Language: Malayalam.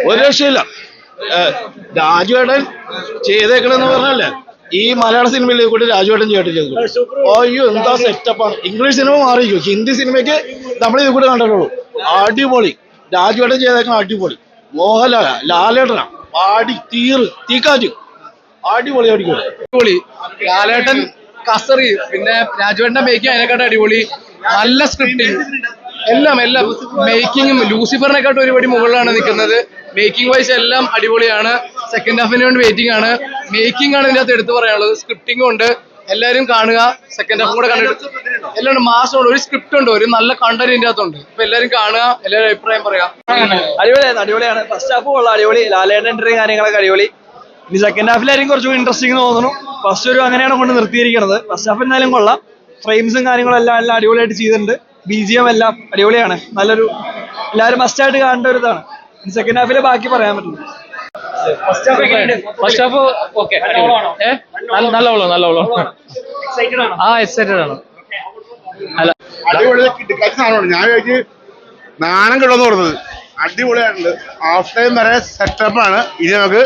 ഒരു രക്ഷയില്ല. രാജുവേട്ടൻ ചെയ്തേക്കണെന്ന് പറഞ്ഞല്ലേ ഈ മലയാള സിനിമയിൽ കൂടി രാജുവേട്ടൻ ചെയ്തിട്ട് അയ്യോ എന്താ സെറ്റപ്പാണ്. ഇംഗ്ലീഷ് സിനിമ മാറിയിരിക്കും, ഹിന്ദി സിനിമയ്ക്ക് നമ്മൾ ഇത് കൂടെ കണ്ടിട്ടുള്ളൂ. അടിപൊളി രാജുവേട്ടൻ ചെയ്തേക്കണം, അടിപൊളി. മോഹൻലാല ലാലേട്ടനാ പാടി തീക്കാറ്റ് അടിപൊളി അടിപൊളി അടിപൊളി. ലാലേട്ടൻ കസറി, പിന്നെ രാജുവേട്ടന്റെ മേക്കിംഗ് അതിനെക്കാട്ടും അടിപൊളി. നല്ല സ്ക്രിപ്റ്റിംഗ് എല്ലാം മേക്കിങ്ങും ലൂസിഫറിനെക്കാട്ടും ഒരുപടി മുകളിലാണ് നിൽക്കുന്നത്. മേക്കിംഗ് വൈസ് എല്ലാം അടിപൊളിയാണ്. സെക്കൻഡ് ഹാഫിന് വേണ്ടി വെയിറ്റിംഗ് ആണ്. മേക്കിംഗ് ആണ് ഇതിന്റെ അകത്ത് എടുത്തു പറയാനുള്ളത്. സ്ക്രിപ്റ്റിംഗും ഉണ്ട്, എല്ലാവരും കാണുക. സെക്കൻഡ് ഹാഫും കൂടെ കണ്ടിട്ട് എല്ലാം മാസമുണ്ട്. ഒരു സ്ക്രിപ്റ്റ് ഉണ്ട്, ഒരു നല്ല കണ്ടന്റ് ഇതിന്റെ അകത്തുണ്ട്. അപ്പൊ എല്ലാവരും കാണുക, എല്ലാവരും അഭിപ്രായം പറയാം. അടിപൊളിയാണ്. ഫസ്റ്റ് ഹാഫ് കൊള്ളാം, അടിപൊളി. ലാലേട്ടൻ എൻട്രി കാര്യങ്ങളൊക്കെ അടിപൊളി. ഇനി സെക്കൻഡ് ഹാഫിലായിരിക്കും കുറച്ചുകൂടി ഇൻട്രസ്റ്റിംഗ് തോന്നുന്നു. ഫസ്റ്റ് ഒരു അങ്ങനെയാണ് കൊണ്ട് നിർത്തിയിരിക്കുന്നത്. ഫസ്റ്റ് ഹാഫ് എന്നാലും കൊള്ളാം. ഫ്രെയിംസും കാര്യങ്ങളും എല്ലാം അടിപൊളിയായിട്ട് ചെയ്തിട്ടുണ്ട്. BGM എല്ലാം അടിപൊളിയാണ്. നല്ലൊരു എല്ലാവരും മസ്റ്റായിട്ട് കാണേണ്ട ഒരു ഇതാണ്. സെക്കൻഡ് ഹാഫിലെ ബാക്കി പറയാൻ പറ്റില്ല. ഫസ്റ്റ് ഹാഫ് ഓക്കെ, നല്ല എക്സൈറ്റഡ് ആണ്. അടിപൊളി ഞാൻ ചോദിച്ച് നാണം കിടന്നു കൊടുത്തത്. അടിപൊളിയായിട്ടുണ്ട്. ഹാഫ് ടൈം വരെ സെറ്റപ്പാണ്. ഇനി നമുക്ക്